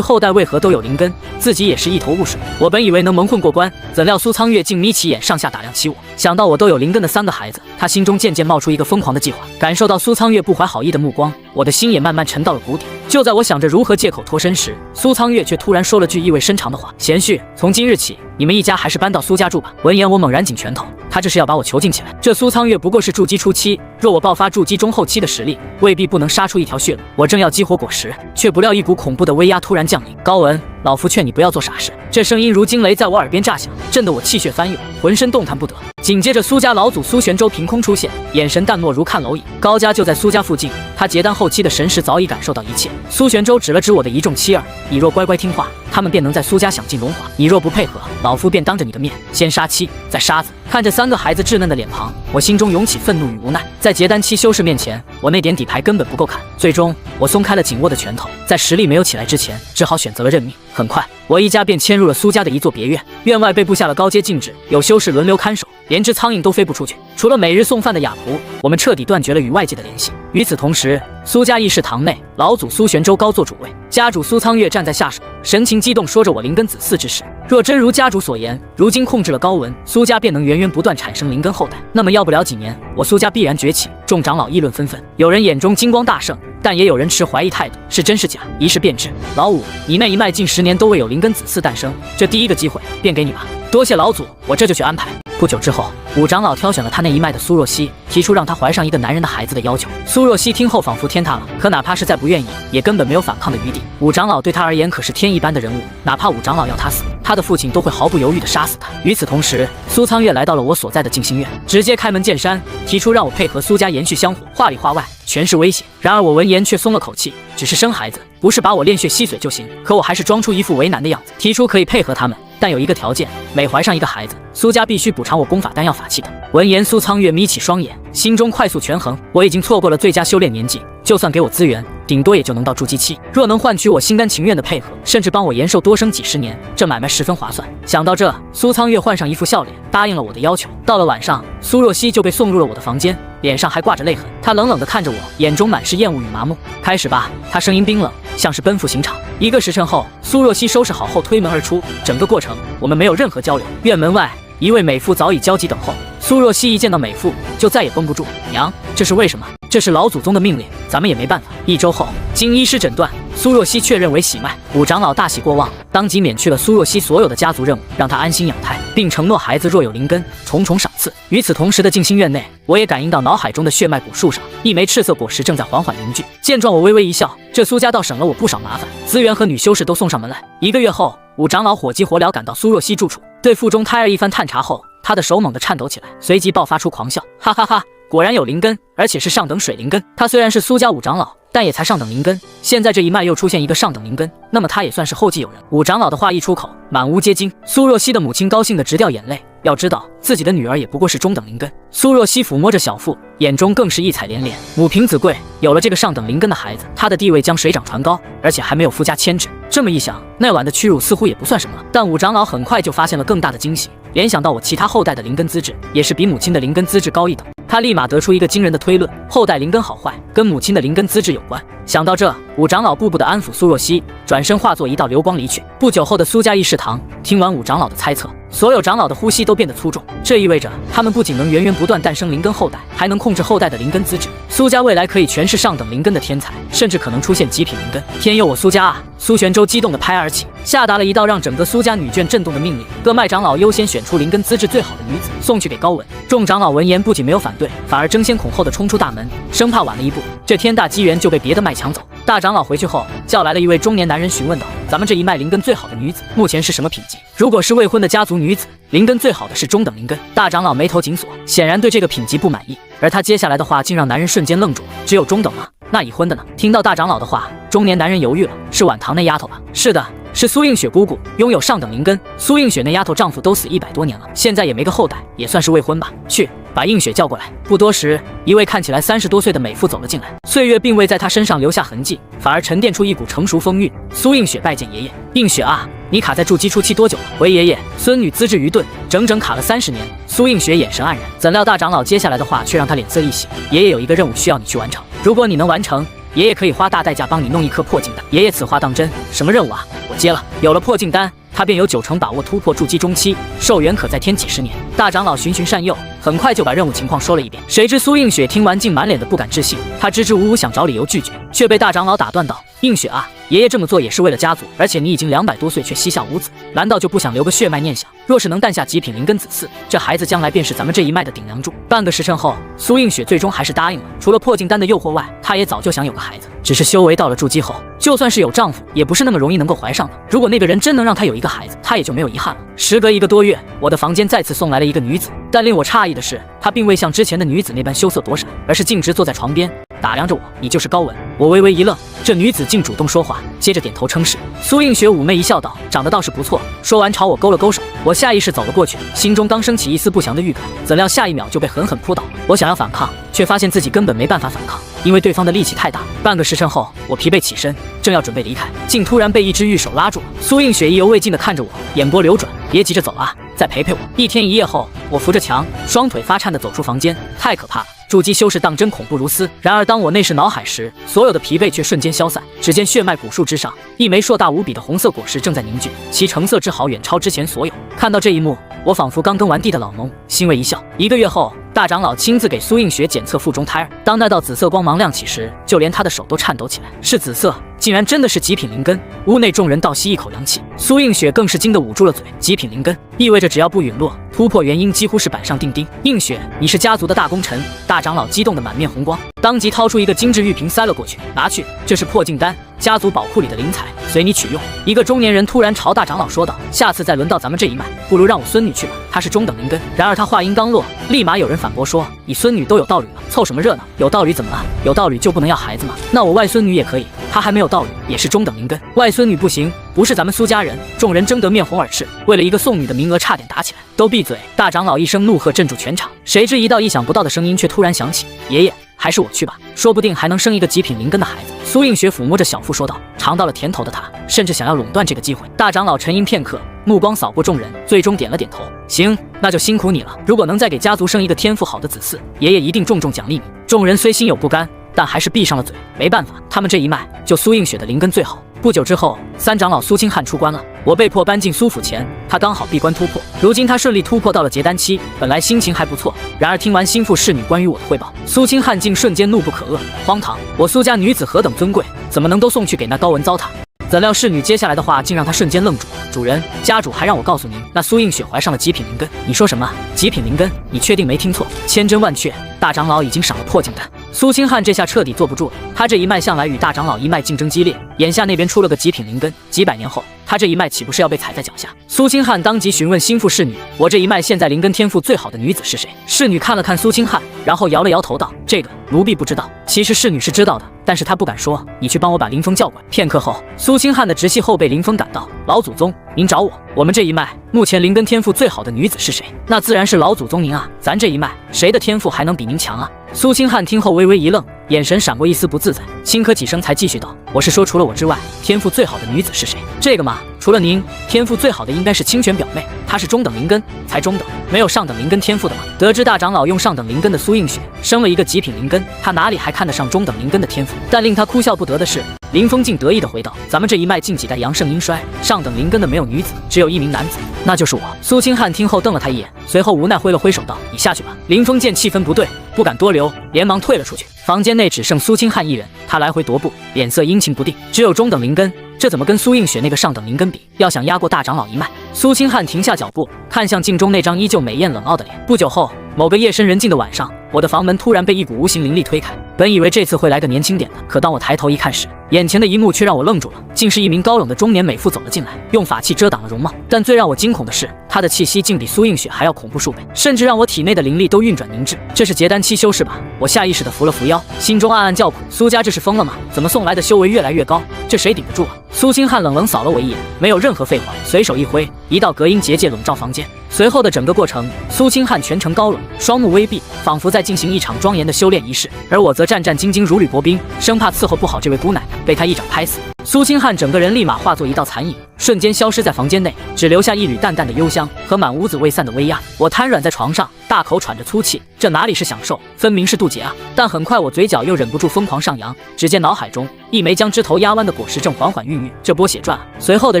后代为何都有灵根，自己也是一头雾水。我本以为能蒙混过关，怎料苏苍月竟眯起眼上下打量起我。想到我都有灵根的3个孩子，他心中渐渐冒出一个疯狂的计划。感受到苏苍月不怀好意的目光，我的心也慢慢沉到了谷底。就在我想着如何借口脱身时，苏苍月却突然说了句意味深长的话：贤婿，从今日起，你们一家还是搬到苏家住吧。闻言，我猛然紧拳头，他这是要把我囚禁起来。这苏苍月不过是筑基初期，若我爆发筑基中后期的实力，未必不能杀出一条血路。我正要激活果实，却不料一股恐怖的威压突然降临。高文，老夫劝你不要做傻事。这声音如惊雷在我耳边炸响，震得我气血翻涌，浑身动弹不得。紧接着，苏家老祖苏玄州凭空出现，眼神淡漠如看蝼蚁。高家就在苏家附近，他结丹后期的神识早已感受到一切。苏玄州指了指我的一众妻儿，你若乖乖听话，他们便能在苏家享尽荣华；你若不配合，老夫便当着你的面先杀妻，再杀子。看着3个孩子稚嫩的脸庞，我心中涌起愤怒与无奈。在结丹期修士面前，我那点底牌根本不够看。最终，我松开了紧握的拳头，在实力没有起来之前，只好选择了认命。很快，我一家便迁入了苏家的一座别院，院外被布下了高阶禁制，有修士轮流看守，连只苍蝇都飞不出去。除了每日送饭的雅仆，我们彻底断绝了与外界的联系。与此同时，苏家议事堂内，老祖苏玄州高坐主位，家主苏苍月站在下手，神情激动，说着我灵根子嗣之事。若真如家主所言，如今控制了高文，苏家便能源源不断产生灵根后代，那么要不了几年，我苏家必然崛起。众长老议论纷纷，有人眼中金光大盛，但也有人持怀疑态度，是真是假，一试便知。老五，你那一脉近10年都未有灵根子嗣诞生，这第一个机会便给你吧。多谢老祖，我这就去安排。不久之后，五长老挑选了他那一脉的苏若曦，提出让他怀上一个男人的孩子的要求。苏若曦听后仿佛天塌了，可哪怕是再不愿意，也根本没有反抗的余地。五长老对他而言可是天一般的人物，哪怕五长老要他死，他的父亲都会毫不犹豫地杀死他。与此同时，苏苍月来到了我所在的静心院，直接开门见山提出让我配合苏家延续香火，话里话外全是威胁。然而我闻言却松了口气，只是生孩子，不是把我炼血吸髓就行。可我还是装出一副为难的样子，提出可以配合他们，但有一个条件，每怀上一个孩子，苏家必须补偿我功法丹药法器的。闻言，苏苍月眯起双眼，心中快速权衡，我已经错过了最佳修炼年纪，就算给我资源，顶多也就能到筑基期。若能换取我心甘情愿的配合，甚至帮我延寿多生几十年，这买卖十分划算。想到这，苏苍月换上一副笑脸，答应了我的要求。到了晚上，苏若曦就被送入了我的房间，脸上还挂着泪痕。她冷冷地看着我，眼中满是厌恶与麻木。开始吧，她声音冰冷，像是奔赴刑场。1个时辰后，苏若曦收拾好后推门而出，整个过程我们没有任何交流。院门外，一位美妇早已焦急等候。苏若曦一见到美妇，就再也绷不住。娘，这是为什么？这是老祖宗的命令，咱们也没办法。1周后，经医师诊断，苏若曦确认为喜脉。五长老大喜过望，当即免去了苏若曦所有的家族任务，让她安心养胎，并承诺孩子若有灵根，重重赏赐。与此同时的静心院内，我也感应到脑海中的血脉古树上，一枚赤色果实正在缓缓凝聚。见状，我微微一笑，这苏家倒省了我不少麻烦，资源和女修士都送上门来。1个月后，五长老火急火燎赶到苏若曦住处，对腹中胎儿一番探查后，他的手猛地颤抖起来，随即爆发出狂笑，哈哈哈！果然有灵根，而且是上等水灵根。他虽然是苏家五长老，但也才上等灵根。现在这一脉又出现一个上等灵根，那么他也算是后继有人。五长老的话一出口，满屋皆惊。苏若曦的母亲高兴得直掉眼泪。要知道，自己的女儿也不过是中等灵根。苏若曦抚摸着小腹，眼中更是异彩连连。母凭子贵，有了这个上等灵根的孩子，她的地位将水涨船高，而且还没有夫家牵制。这么一想，那晚的屈辱似乎也不算什么了。但五长老很快就发现了更大的惊喜，联想到我其他后代的灵根资质也是比母亲的灵根资质高一等，他立马得出一个惊人的推论：后代灵根好坏跟母亲的灵根资质有关。想到这，五长老步步的安抚苏若曦，转身化作一道流光离去。不久后的苏家议事堂，听完五长老的猜测，所有长老的呼吸都变得粗重。这意味着他们不仅能源源不断诞生灵根后代，还能控制后代的灵根资质。苏家未来可以全是上等灵根的天才，甚至可能出现极品灵根。天佑我苏家啊！苏玄州激动的拍而起，下达了一道让整个苏家女眷震动的命令：各脉长老优先选出灵根资质最好的女子，送去给高文。众长老闻言不仅没有反对，反而争先恐后的冲出大门，生怕晚了一步，这天大机缘就被别的脉抢走。大长老回去后，叫来了一位中年男人，询问道：咱们这一脉灵根最好的女子，目前是什么品级？如果是未婚的家族女子，灵根最好的是中等灵根。大长老眉头紧锁，显然对这个品级不满意。而他接下来的话竟让男人瞬间愣住了：只有中等吗？那已婚的呢？听到大长老的话，中年男人犹豫了：是碗堂那丫头吧？是的，是苏映雪姑姑，拥有上等灵根。苏映雪那丫头丈夫都死100多年了，现在也没个后代，也算是未婚吧。去，把映雪叫过来。不多时，一位看起来30多岁的美妇走了进来，岁月并未在她身上留下痕迹，反而沉淀出一股成熟风韵。苏映雪拜见爷爷。映雪啊，你卡在筑基初期多久了？回爷爷，孙女资质愚钝，整整卡了30年。苏映雪眼神黯然，怎料大长老接下来的话却让她脸色一喜：爷爷有一个任务需要你去完成，如果你能完成，爷爷可以花大代价帮你弄一颗破镜丹。爷爷此话当真？什么任务啊？我接了。有了破镜丹，他便有90%把握突破筑基中期，寿元可再添几十年。大长老循循善诱，很快就把任务情况说了一遍。谁知苏映雪听完竟满脸的不敢置信，她支支吾吾想找理由拒绝，却被大长老打断道：映雪啊，爷爷这么做也是为了家族，而且你已经200多岁却膝下无子，难道就不想留个血脉念想？若是能诞下极品灵根子嗣，这孩子将来便是咱们这一脉的顶梁柱。半个时辰后，苏映雪最终还是答应了。除了破镜丹的诱惑外，她也早就想有个孩子，只是修为到了筑基后，就算是有丈夫，也不是那么容易能够怀上的。如果那个人真能让她有一个孩子，她也就没有遗憾了。时隔1个多月，我的房间再次送来了一个女子，但令我诧异的是，她并未像之前的女子那般羞涩躲闪，而是径直坐在床边，打量着我：你就是高文？我微微一愣，这女子竟主动说话，接着点头称是。苏映雪妩媚一笑道：长得倒是不错。说完朝我勾了勾手，我下意识走了过去，心中刚升起一丝不祥的预感，怎料下一秒就被狠狠扑倒。我想要反抗，却发现自己根本没办法反抗，因为对方的力气太大。半个时辰后，我疲惫起身，正要准备离开，竟突然被一只玉手拉住了。苏映雪意犹未尽地看着我，眼波流转：别急着走啊，再陪陪我。1天1夜后，我扶着墙，双腿发颤地走出房间。太可怕了，筑基修士当真恐怖如斯。然而当我内视脑海时，所有的疲惫却瞬间消散。只见血脉古树之上，一枚硕大无比的红色果实正在凝聚，其成色之好远超之前所有。看到这一幕，我仿佛刚耕完地的老农，欣慰一笑。1个月后，大长老亲自给苏映雪检测腹中胎儿。当那道紫色光芒亮起时，就连他的手都颤抖起来。是紫色，竟然真的是极品灵根！屋内众人倒吸一口凉气，苏映雪更是惊得捂住了嘴。极品灵根意味着只要不陨落，突破元婴几乎是板上钉钉。映雪，你是家族的大功臣！大长老激动得满面红光，当即掏出一个精致玉瓶塞了过去，拿去，这是破镜丹，家族宝库里的灵材，随你取用。一个中年人突然朝大长老说道：“下次再轮到咱们这一脉，不如让我孙女去吧，她是中等灵根。”然而他话音刚落，立马有人反驳说：“你孙女都有道侣了，凑什么热闹？有道侣怎么了？有道侣就不能要孩子吗？那我外孙女也可以，她还没有道侣，也是中等灵根。外孙女不行，不是咱们苏家人。”众人争得面红耳赤，为了一个送女的名额差点打起来。都闭嘴！大长老一声怒喝镇住全场。谁知一道意想不到的声音却突然响起：“爷爷，还是我去吧，说不定还能生一个极品灵根的孩子。”苏映雪抚摸着小腹说道。尝到了甜头的她，甚至想要垄断这个机会。大长老沉吟片刻，目光扫过众人，最终点了点头：“行，那就辛苦你了。如果能再给家族生一个天赋好的子嗣，爷爷一定重重奖励你。”众人虽心有不甘，但还是闭上了嘴。没办法，他们这一脉就苏映雪的灵根最好。不久之后，三长老苏清汉出关了，我被迫搬进苏府前，他刚好闭关突破。如今他顺利突破到了结丹期，本来心情还不错。然而听完心腹侍女关于我的汇报，苏清汉竟瞬间怒不可遏，荒唐！我苏家女子何等尊贵，怎么能都送去给那高文糟蹋？怎料侍女接下来的话竟让他瞬间愣住。主人，家主还让我告诉您，那苏映雪怀上了极品灵根。你说什么？极品灵根？你确定没听错？千真万确，大长老已经赏了破镜丹。苏清汉这下彻底坐不住了，他这一脉向来与大长老一脉竞争激烈，眼下那边出了个极品灵根，几百年后他这一脉岂不是要被踩在脚下？苏清汉当即询问心腹侍女：“我这一脉现在灵根天赋最好的女子是谁？”侍女看了看苏清汉，然后摇了摇头道：“这个奴婢不知道。”其实侍女是知道的，但是她不敢说。你去帮我把林峰叫过来。片刻后，苏清汉的直系后辈林峰赶到：“老祖宗，您找我。我们这一脉目前灵根天赋最好的女子是谁？那自然是老祖宗您啊！咱这一脉谁的天赋还能比您强啊？”苏清汉听后微微一愣，眼神闪过一丝不自在，轻咳几声才继续道：“我是说除了我之外，天赋最好的女子是谁？这个嘛，除了您，天赋最好的应该是清泉表妹，她是中等灵根，才中等，没有上等灵根天赋的嘛。”得知大长老用上等灵根的苏映雪生了一个极品灵根，他哪里还看得上中等灵根的天赋？但令他哭笑不得的是，林峰竟得意地回道：“咱们这一脉近几代阳盛阴衰，上等灵根的没有女子，只有一名男子，那就是我。”苏清汉听后瞪了他一眼，随后无奈挥了挥手道：“你下去吧。”林峰见气氛不对，不敢多留，连忙退了出去。房间内只剩苏清汉一人，他来回踱步，脸色阴晴不定。只有中等灵根，这怎么跟苏映雪那个上等灵根比？要想压过大长老一脉，苏清汉停下脚步，看向镜中那张依旧美艳冷傲的脸。不久后，某个夜深人静的晚上，我的房门突然被一股无形灵力推开。本以为这次会来个年轻点的，可当我抬头一看时，眼前的一幕却让我愣住了，竟是一名高冷的中年美妇走了进来，用法器遮挡了容貌。但最让我惊恐的是，她的气息竟比苏映雪还要恐怖数倍，甚至让我体内的灵力都运转凝滞。这是结丹期修士吧？我下意识地扶了扶腰，心中暗暗叫苦：苏家这是疯了吗？怎么送来的修为越来越高？这谁顶得住啊？苏清汉冷冷扫了我一眼，没有任何废话，随手一挥，一道隔音结界笼罩房间。随后的整个过程，苏清汉全程高冷，双目微闭，仿佛在进行一场庄严的修炼仪式，而我则战战兢兢如履薄冰，生怕伺候不好这位姑奶奶，被他一掌拍死。苏清汉整个人立马化作一道残影，瞬间消失在房间内，只留下一缕淡淡的幽香和满屋子未散的威压。我瘫软在床上，大口喘着粗气，这哪里是享受，分明是渡劫啊！但很快我嘴角又忍不住疯狂上扬，只见脑海中一枚将枝头压弯的果实正缓缓孕育，这波血赚啊！随后的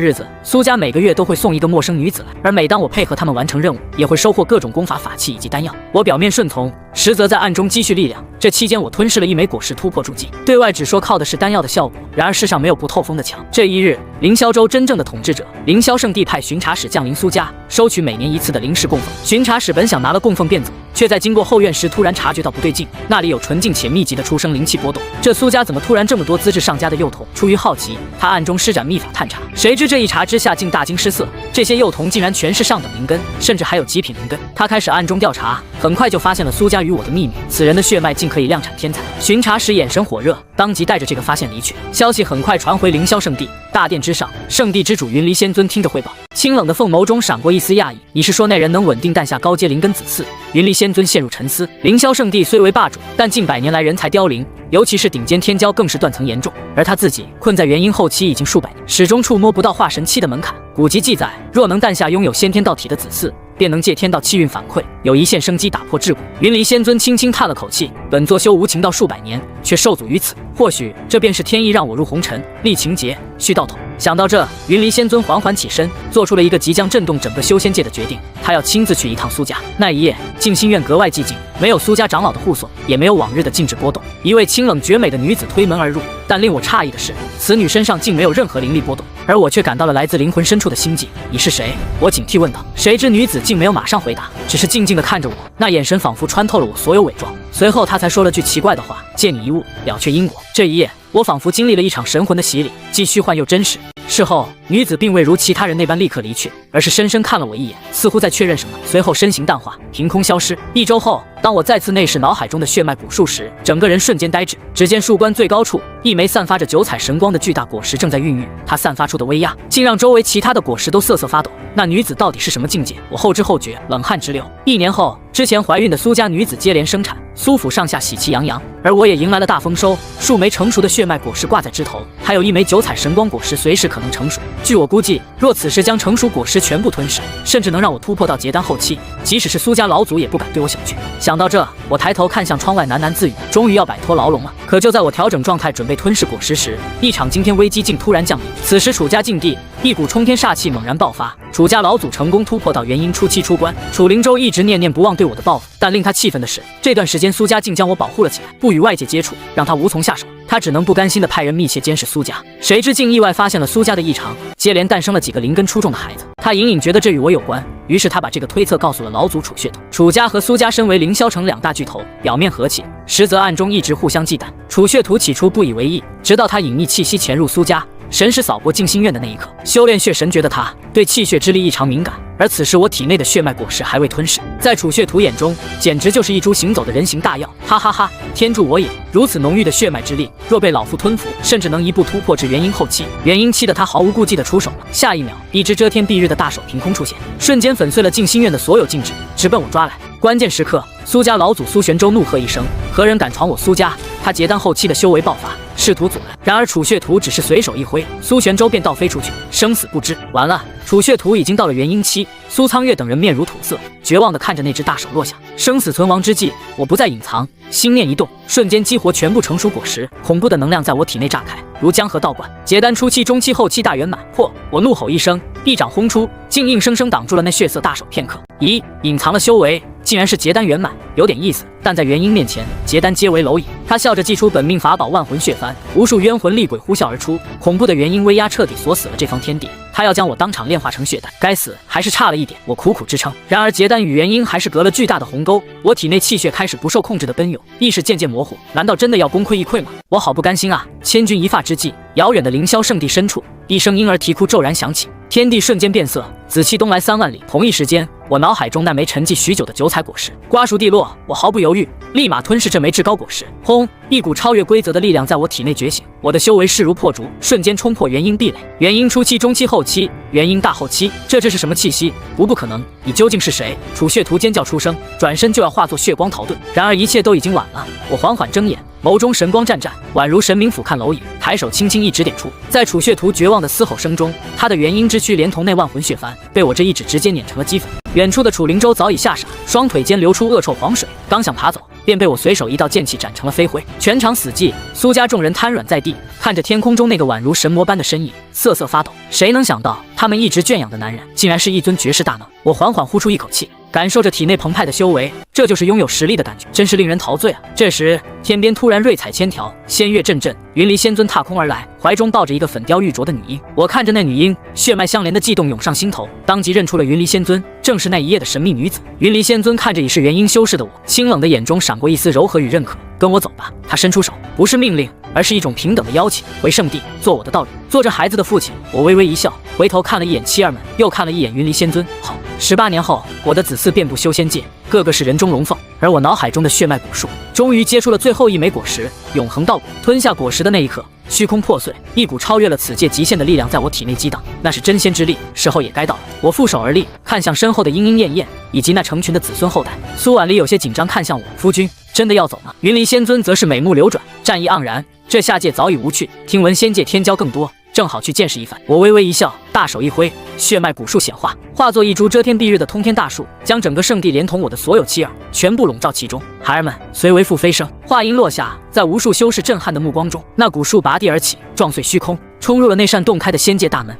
日子，苏家每个月都会送一个陌生女子来，而每当我配合他们完成任务，也会收获各种功法法器以及丹药。我表面顺从，实则在暗中积蓄力量。这期间我吞噬了一枚果实突破筑基，对外只说靠的是丹药的效果，然而世上没有不透风的墙。这一日，凌霄州真正的统治者凌霄圣地派巡查使降临苏家，收取每年一次的灵石供奉。巡查使本想拿了供奉便走，却在经过后院时突然察觉到不对劲，那里有纯净且密集的出生灵气波动。这苏家怎么突然这么多资质上佳的幼童？出于好奇，他暗中施展秘法探查，谁知这一查之下竟大惊失色，这些幼童竟然全是上等灵根，甚至还有极品灵根。他开始暗中调查，很快就发现了苏家与我的秘密，此人的血脉竟可以量产天才。巡查使眼神火热，当即带着这个发现离去。消息很快传回凌霄圣地大殿之上，圣地之主云离仙尊听着汇报，清冷的凤眸中闪过一丝讶异：“你是说那人能稳定诞下高阶灵根子嗣？”云离仙尊陷入沉思。凌霄圣地虽为霸主，但近百年来人才凋零，尤其是顶尖天骄更是断层严重，而他自己困在元婴后期已经数百年，始终触摸不到化神期的门槛。古籍记载，若能诞下拥有先天道体的子嗣，便能借天道气运反馈，有一线生机打破桎梏。云离仙尊轻轻叹了口气，本作修无情道数百年，却受阻于此，或许这便是天意，让我入红尘，立情节，续道统。想到这，云离仙尊缓缓起身，做出了一个即将震动整个修仙界的决定，他要亲自去一趟苏家。那一夜，静心院格外寂静，没有苏家长老的护送，也没有往日的静止波动。一位清冷绝美的女子推门而入，但令我诧异的是，此女身上竟没有任何灵力波动，而我却感到了来自灵魂深处的心悸。你是谁？我警惕问道。谁知女子竟没有马上回答，只是静静地看着我，那眼神仿佛穿透了我所有伪装。随后她才说了句奇怪的话：借你一物，了却因果。这一夜，我仿佛经历了一场神魂的洗礼，既虚幻又真实。事后，女子并未如其他人那般立刻离去，而是深深看了我一眼，似乎在确认什么，随后身形淡化，凭空消失。1周后，当我再次内视脑海中的血脉古树时，整个人瞬间呆滞。只见树冠最高处，一枚散发着9彩神光的巨大果实正在孕育，它散发出的威压，竟让周围其他的果实都瑟瑟发抖。那女子到底是什么境界？我后知后觉，冷汗直流。1年后，之前怀孕的苏家女子接连生产，苏府上下喜气洋洋，而我也迎来了大丰收。数枚成熟的血脉果实挂在枝头，还有1枚9彩神光果实随时可能成熟。据我估计，若此时将成熟果实全部吞噬，甚至能让我突破到结丹后期，即使是苏家老祖也不敢对我小觑。想到这，我抬头看向窗外，喃喃自语：终于要摆脱牢笼了。可就在我调整状态准备吞噬果实时，一场惊天危机竟突然降临。此时楚家境地，一股冲天煞气猛然爆发，楚家老祖成功突破到元婴初期出关。楚灵州一直念念不忘对我的报复，但令他气愤的是，这段时间苏家竟将我保护了起来，不与外界接触，让他无从下手。他只能不甘心地派人密切监视苏家，谁知竟意外发现了苏家的异常，接连诞生了几个灵根出众的孩子。他隐隐觉得这与我有关，于是他把这个推测告诉了老祖楚血统。楚家和苏家身为凌霄城2大巨头，表面和气，实则暗中一直互相忌惮。楚血图起初不以为意，直到他隐匿气息潜入苏家，神识扫过静心院的那一刻，修炼血神诀的他对气血之力异常敏感。而此时我体内的血脉果实还未吞噬，在楚血图眼中，简直就是一株行走的人形大药。哈哈哈，天助我也！如此浓郁的血脉之力，若被老夫吞服，甚至能一步突破至元婴后期。元婴期的他毫无顾忌地出手了。下一秒，一只遮天蔽日的大手凭空出现，瞬间粉碎了静心院的所有禁制，直奔我抓来。关键时刻，苏家老祖苏玄州怒喝一声：何人敢闯我苏家？他结丹后期的修为爆发，试图阻拦。然而楚血图只是随手一挥，苏玄州便倒飞出去，生死不知。完了，楚血图已经到了元婴期。苏苍月等人面如土色，绝望地看着那只大手落下。生死存亡之际，我不再隐藏，心念一动，瞬间激活全部成熟果实，恐怖的能量在我体内炸开，如江河倒灌。结丹初期、中期、后期大圆满破！我怒吼一声，一掌轰出，竟硬生生挡住了那血色大手片刻。咦，隐藏了修为，竟然是结丹圆满，有点意思。但在元婴面前，结丹皆为蝼蚁。他笑着祭出本命法宝万魂血幡，无数冤魂厉鬼呼啸而出，恐怖的元婴威压彻底锁死了这方天地。他要将我当场炼化成血丹，该死，还是差了一点。我苦苦支撑，然而结丹与元婴还是隔了巨大的鸿沟。我体内气血开始不受控制的奔涌，意识渐渐模糊。难道真的要功亏一篑吗？我好不甘心啊！千钧一发之际，遥远的凌霄圣地深处，一声婴儿啼哭骤然响起，天地瞬间变色，紫气东来3万里。同一时间，我脑海中那枚沉寂许久的9彩果实瓜熟蒂落，我毫不犹豫，立马吞噬这枚至高果实。轰！一股超越规则的力量在我体内觉醒，我的修为势如破竹，瞬间冲破元婴壁垒。元婴初期、中期、后期，元婴大后期，这是什么气息？不可能！你究竟是谁？楚血图尖叫出声，转身就要化作血光逃遁。然而一切都已经晚了。我缓缓睁眼，眸中神光湛湛，宛如神明俯瞰蝼蚁，抬手轻轻一指点出，在楚血图绝望的嘶吼声中，他的元婴之躯连同那万魂血幡，被我这一指直接碾成了齑粉。远处的楚灵州早已吓傻，双腿间流出恶臭黄水，刚想爬走，便被我随手一道剑气斩成了飞灰。全场死寂，苏家众人瘫软在地，看着天空中那个宛如神魔般的身影，瑟瑟发抖。谁能想到，他们一直圈养的男人，竟然是一尊绝世大能。我缓缓呼出一口气，感受着体内澎湃的修为，这就是拥有实力的感觉，真是令人陶醉啊！这时，天边突然瑞彩千条，仙乐阵阵，云离仙尊踏空而来，怀中抱着一个粉雕玉琢的女婴。我看着那女婴，血脉相连的悸动涌上心头，当即认出了云离仙尊，正是那一夜的神秘女子。云离仙尊看着已是元婴修士的我，清冷的眼中闪过一丝柔和与认可。跟我走吧。他伸出手，不是命令，而是一种平等的邀请。回圣地，做我的道侣，做这孩子的父亲。我微微一笑，回头看了一眼妻儿们，又看了一眼云离仙尊。好，18年后，我的子嗣遍布修仙界，个个是人中龙凤。而我脑海中的血脉古树，终于结出了最后一枚果实——永恒道果。吞下果实的那一刻，虚空破碎，一股超越了此界极限的力量在我体内激荡，那是真仙之力。时候也该到了，我负手而立，看向身后的莺莺燕燕以及那成群的子孙后代。苏婉离有些紧张看向我，夫君真的要走吗？云离仙尊则是美目流转，战意盎然。这下界早已无趣，听闻仙界天骄更多，正好去见识一番。我微微一笑，大手一挥，血脉古树显化，化作一株遮天蔽日的通天大树，将整个圣地连同我的所有妻儿全部笼罩其中。孩儿们随为父飞升。话音落下，在无数修士震撼的目光中，那古树拔地而起，撞碎虚空，冲入了那扇洞开的仙界大门。